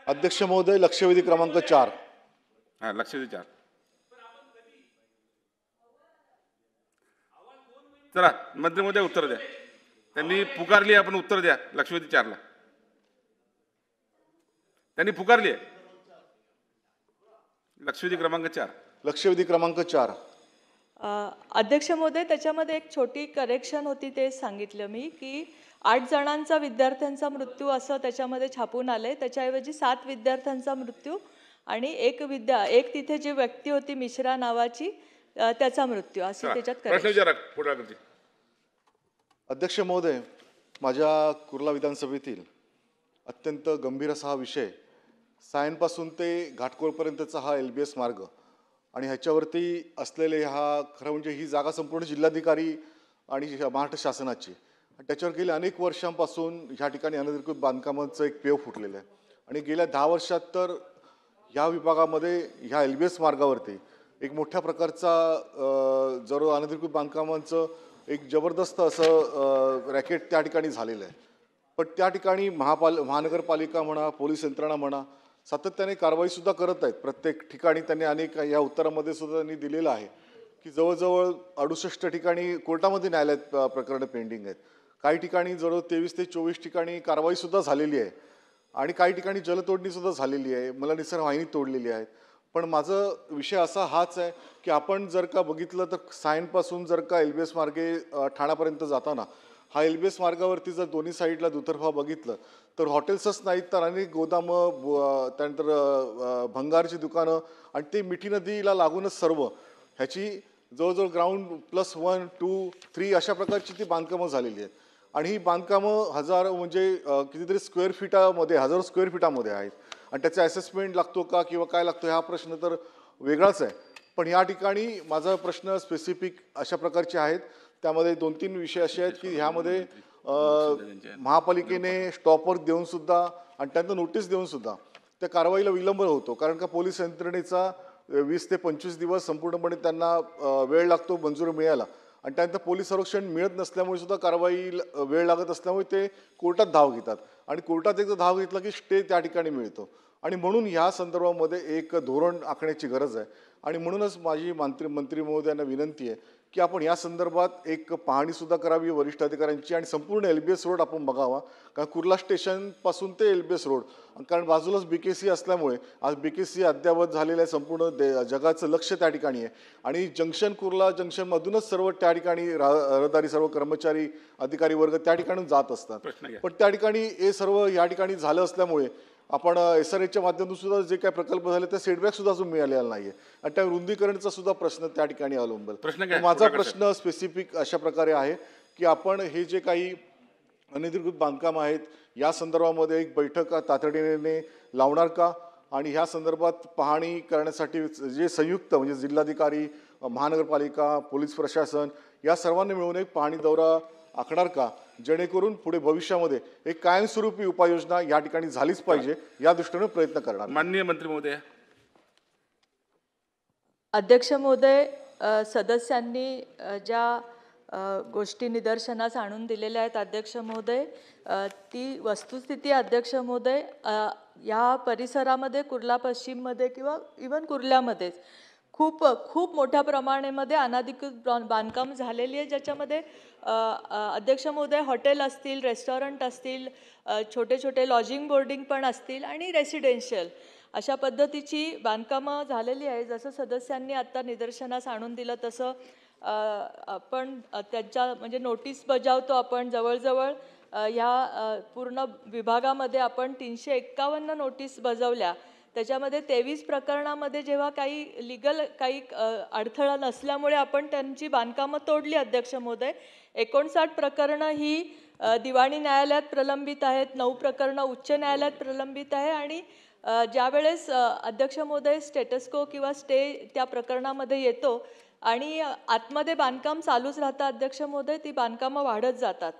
अध्यक्ष महोदय, लक्षवेधी क्रमांक 4. हां, लक्षवेधी 4. चला मंत्री महोदय उत्तर द्या. त्यांनी पुकारली, आपण उत्तर द्या. लक्षवेधी 4ला त्यांनी पुकारली आहे. लक्षवेधी क्रमांक 4. लक्षवेधी क्रमांक 4. अध्यक्ष महोदय, त्याच्यामध्ये एक छोटी करेक्शन होती, ते सांगितलं मी की 8 जणांचा विद्यार्थ्यांचा मृत्यू असं त्याच्यामध्ये छापून आलंय. त्याच्याऐवजी 7 विद्यार्थ्यांचा मृत्यू आणि एक तिथे जी व्यक्ती होती मिश्रा नावाची त्याचा मृत्यू असे त्याच्यात करेक्शन. अध्यक्ष महोदय, माझ्या कुर्ला विधानसभेतील अत्यंत गंभीर असा हा विषय, सायनपासून ते घाटकोळपर्यंतचा हा LBS मार्ग आणि ह्याच्यावरती असलेले खरं म्हणजे ही जागा संपूर्ण जिल्हाधिकारी आणि महाराष्ट्र शासनाची. त्याच्यावर गेल्या अनेक वर्षांपासून ह्या ठिकाणी अनधिकृत बांधकामांचं एक पेव फुटलेलं आहे आणि गेल्या 10 वर्षात तर ह्या विभागामध्ये ह्या LBS मार्गावरती एक मोठ्या प्रकारचा जर अनधिकृत बांधकामांचं एक जबरदस्त असं रॅकेट त्या ठिकाणी झालेलं आहे. पण त्या ठिकाणी महानगरपालिका म्हणा, पोलीस यंत्रणा म्हणा, सातत्याने कारवाईसुद्धा करत आहेत. प्रत्येक ठिकाणी त्यांनी अनेक या उत्तरामध्ये सुद्धा त्यांनी दिलेलं आहे की जवळजवळ 68 ठिकाणी कोर्टामध्ये न्यायालयात प्रकरणं पेंडिंग आहेत. काही ठिकाणी जवळ 23 ते 24 ठिकाणी कारवाईसुद्धा झालेली आहे आणि काही ठिकाणी जलतोडणीसुद्धा झालेली आहे, मला निसर्ग वाहिनी तोडलेली आहेत. पण माझं विषय असा हाच आहे की आपण जर का बघितलं तर सायनपासून जर का LBS मार्गे ठाण्यापर्यंत जाताना हा LBS मार्गावरती जर दोन्ही साईडला दुतर्फा बघितलं तर हॉटेल्सच नाहीत तर अनेक गोदामं, त्यानंतर भंगारची दुकानं आणि ते मिठी नदीला लागूनच सर्व ह्याची जवळजवळ ग्राउंड +1, 2, 3 अशा प्रकारची ती बांधकामं झालेली आहेत. आणि ही बांधकामं हजारो म्हणजे कितीतरी स्क्वेअर फीटामध्ये, हजारो स्क्वेअर फीटामध्ये आहेत आणि त्याचा असेसमेंट लागतो का किंवा काय लागतो हा प्रश्न तर वेगळाच आहे. पण या ठिकाणी माझा प्रश्न स्पेसिफिक अशा प्रकारचे आहेत. त्यामध्ये 2-3 विषय असे आहेत की ह्यामध्ये महापालिकेने स्टॉपवर देऊन सुद्धा आणि त्यांना नोटीस देऊन सुद्धा त्या कारवाईला विलंब होतो. कारण का पोलीस यंत्रणेचा 20 ते 25 दिवस संपूर्णपणे त्यांना वेळ लागतो मंजुरी मिळायला आणि त्यानंतर पोलीस संरक्षण मिळत नसल्यामुळे सुद्धा कारवाई वेळ लागत असल्यामुळे ते कोर्टात धाव घेतात आणि कोर्टात एकदा धाव घेतला की स्टे त्या ठिकाणी मिळतो. आणि म्हणून ह्या संदर्भामध्ये एक धोरण आखण्याची गरज आहे आणि म्हणूनच माझी मंत्री महोदयांना विनंती आहे की आपण या संदर्भात एक पाहणीसुद्धा करावी वरिष्ठ अधिकाऱ्यांची आणि संपूर्ण LBS रोड आपण बघावा. कारण कुर्ला स्टेशनपासून ते LBS रोड, कारण बाजूलाच BKC असल्यामुळे आज BKC अद्ययावत झालेलं आहे. संपूर्ण जगाचं लक्ष त्या ठिकाणी आहे आणि कुर्ला जंक्शनमधूनच सर्व त्या ठिकाणी रहदारी सर्व कर्मचारी अधिकारी वर्ग त्या ठिकाणी जात असतात. पण त्या ठिकाणी हे सर्व या ठिकाणी झालं असल्यामुळे आपण SRAच्या माध्यमातून सुद्धा जे काही प्रकल्प झाले त्या सेटबॅक सुद्धा अजून मिळालेला नाहीये आणि त्या रुंदीकरणचा सुद्धा प्रश्न त्या ठिकाणी अवलंबेल. माझा प्रश्न स्पेसिफिक अशा प्रकारे आहे की आपण हे जे काही अनधिकृत बांधकाम आहेत या संदर्भामध्ये एक बैठक तातडीने लावणार का आणि ह्या संदर्भात पाहणी करण्यासाठी जे संयुक्त म्हणजे जिल्हाधिकारी, महानगरपालिका, पोलीस प्रशासन या सर्वांनी मिळून एक पाहणी दौरा आखणार का, जेणेकरून पुढे भविष्यामध्ये एक कायमस्वरूपी उपाययोजना या ठिकाणी झालीच पाहिजे या दृष्टीने प्रयत्न करणार. माननीय मंत्री महोदय. अध्यक्ष महोदय, सदस्यांनी ज्या गोष्टी निदर्शनास आणून दिलेल्या आहेत अध्यक्ष महोदय, ती वस्तुस्थिती अध्यक्ष महोदय या परिसरामध्ये कुर्ला पश्चिममध्ये किंवा इवन कुर्ल्यामध्येच खूप मोठ्या प्रमाणामध्ये अनधिकृत बांधकाम झालेली आहे, ज्याच्यामध्ये अध्यक्ष महोदय हॉटेल असतील, रेस्टॉरंट असतील, छोटे छोटे लॉजिंग बोर्डिंग पण असतील आणि रेसिडेन्शियल अशा पद्धतीची बांधकामं झालेली आहे. जसं सदस्यांनी आत्ता निदर्शनास आणून दिलं तसं आपण त्यांच्या म्हणजे नोटीस बजावतो. आपण जवळजवळ ह्या पूर्ण विभागामध्ये आपण 351 नोटीस बजावल्या. त्याच्यामध्ये 23 प्रकरणामध्ये जेव्हा काही लिगल काही अडथळा नसल्यामुळे आपण त्यांची बांधकामं तोडली अध्यक्ष महोदय. 59 प्रकरणं ही दिवाणी न्यायालयात प्रलंबित आहेत, 9 प्रकरणं उच्च न्यायालयात प्रलंबित आहे आणि ज्यावेळेस अध्यक्ष महोदय स्टेटस्को किंवा स्टे त्या प्रकरणामध्ये येतो आणि आतमध्ये बांधकाम चालूच राहतं अध्यक्ष महोदय, ती बांधकामं वाढत जातात.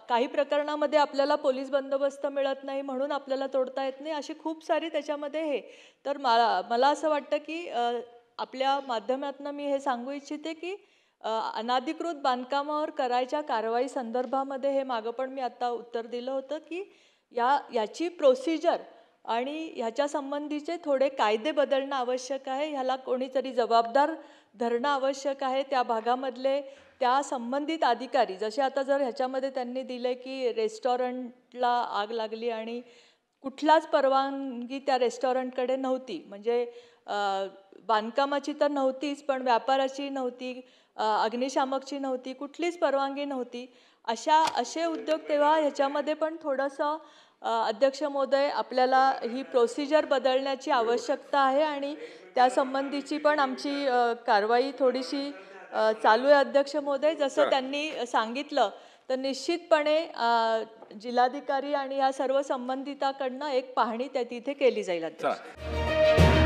काही प्रकरणामध्ये आपल्याला पोलीस बंदोबस्त मिळत नाही म्हणून आपल्याला तोडता येत नाही, अशी खूप सारी त्याच्यामध्ये हे. तर मला असं वाटतं की आपल्या माध्यमातून मी हे सांगू इच्छिते की अनधिकृत बांधकामावर करायच्या कारवाई संदर्भामध्ये हे मागं पण मी आता उत्तर दिलं होतं की याची प्रोसिजर आणि ह्याच्या संबंधीचे थोडे कायदे बदलणं आवश्यक आहे. ह्याला कोणीतरी जबाबदार धरणं आवश्यक आहे. त्या भागामधले त्या संबंधित अधिकारी, जसे आता जर ह्याच्यामध्ये त्यांनी दिले की रेस्टॉरंटला आग लागली आणि कुठलाच परवानगी त्या रेस्टॉरंटकडे नव्हती, म्हणजे बांधकामाची तर नव्हतीच, पण व्यापाराची नव्हती, अग्निशामकची नव्हती, कुठलीच परवानगी नव्हती. असे उद्योग तेव्हा ह्याच्यामध्ये पण थोडंसं अध्यक्ष महोदय आपल्याला ही प्रोसिजर बदलण्याची आवश्यकता आहे आणि त्यासंबंधीची पण आमची कारवाई थोडीशी चालू आहे अध्यक्ष महोदय. जसं त्यांनी सांगितलं तर निश्चितपणे जिल्हाधिकारी आणि ह्या सर्व संबंधिताकडनं एक पाहणी त्या तिथे केली जाईल अध्यक्ष.